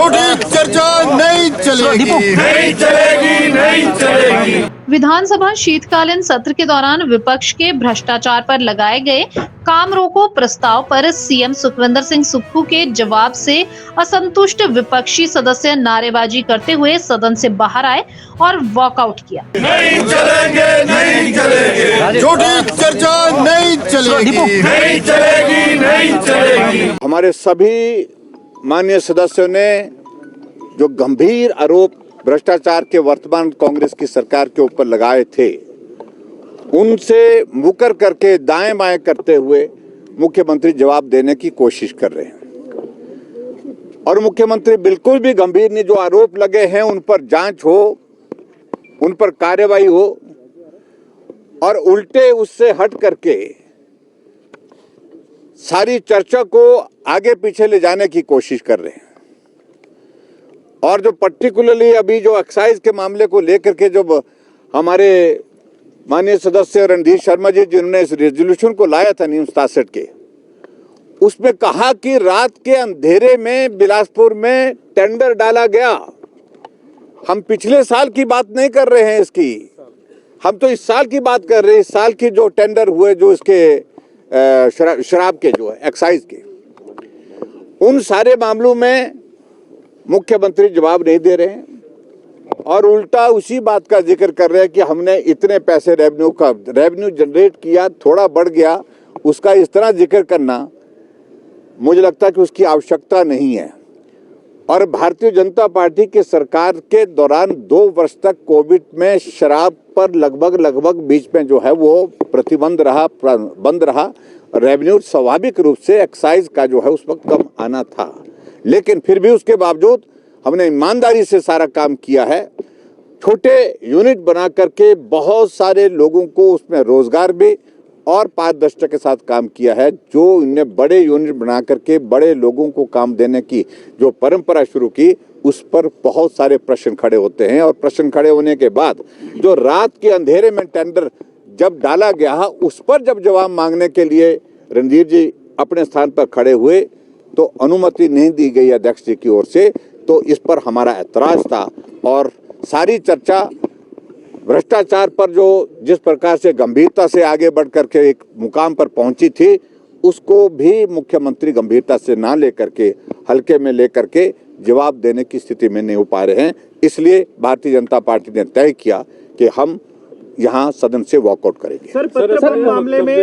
झूठी चर्चा नहीं चलेगी, नहीं चलेगी, नहीं चलेगी। विधानसभा शीतकालीन सत्र के दौरान विपक्ष के भ्रष्टाचार पर लगाए गए काम रोको प्रस्ताव पर सीएम सुखविंदर सिंह सुक्खू के जवाब से असंतुष्ट विपक्षी सदस्य नारेबाजी करते हुए सदन से बाहर आए और वॉकआउट किया। नहीं चलेंगे, नहीं चलेंगे, झूठी चर्चा नहीं चलेगी, नहीं चलेगी, नहीं चलेगी। हमारे सभी माननीय सदस्यों ने जो गंभीर आरोप भ्रष्टाचार के वर्तमान कांग्रेस की सरकार के ऊपर लगाए थे, उनसे मुकर करके दाएं बाएं करते हुए मुख्यमंत्री जवाब देने की कोशिश कर रहे हैं। और मुख्यमंत्री बिल्कुल भी गंभीर नहीं, जो आरोप लगे हैं उन पर जांच हो, उन पर कार्रवाई हो, और उल्टे उससे हट करके सारी चर्चा को आगे पीछे ले जाने की कोशिश कर रहे हैं। और जो पर्टिकुलरली अभी जो एक्साइज के मामले को लेकर के जो हमारे माननीय सदस्य रणधीर शर्मा जी जिन्होंने इस रेजोल्यूशन को लाया था न्यूज़ 67 के, उसमें कहा कि रात के अंधेरे में बिलासपुर में टेंडर डाला गया। हम पिछले साल की बात नहीं कर रहे हैं इसकी, हम तो इस साल की बात कर रहे हैं। इस साल की जो टेंडर हुए जो इसके शराब के जो है एक्साइज के, उन सारे मामलों में मुख्यमंत्री जवाब नहीं दे रहे हैं और उल्टा उसी बात का जिक्र कर रहे हैं कि हमने इतने पैसे रेवेन्यू जनरेट किया, थोड़ा बढ़ गया, उसका इस तरह जिक्र करना मुझे लगता है कि उसकी आवश्यकता नहीं है। और भारतीय जनता पार्टी की सरकार के दौरान 2 वर्ष तक कोविड में शराब पर लगभग बीच में जो है वो प्रतिबंध रहा, बंद रहा। रेवेन्यू स्वाभाविक रूप से एक्साइज का जो है उस वक्त कम आना था, लेकिन फिर भी उसके बावजूद हमने ईमानदारी से सारा काम किया है। छोटे यूनिट बना करके बहुत सारे लोगों को उसमें रोजगार भी और पारदर्शिता के साथ काम किया है। जो इन्हें बड़े यूनिट बना करके बड़े लोगों को काम देने की जो परंपरा शुरू की, उस पर बहुत सारे प्रश्न खड़े होते हैं। और प्रश्न खड़े होने के बाद जो रात के अंधेरे में टेंडर जब डाला गया, उस पर जब जवाब मांगने के लिए रणधीर जी अपने स्थान पर खड़े हुए तो अनुमति नहीं दी गई अध्यक्ष जी की ओर से, तो इस पर हमारा ऐतराज था। और सारी चर्चा भ्रष्टाचार पर जो जिस प्रकार से गंभीरता से आगे बढ़ करके एक मुकाम पर पहुंची थी, उसको भी मुख्यमंत्री गंभीरता से ना लेकर के हल्के में लेकर के जवाब देने की स्थिति में नहीं हो पा रहे हैं। इसलिए भारतीय जनता पार्टी ने तय किया कि हम यहाँ सदन से वॉकआउट करेंगे। सर, मामले में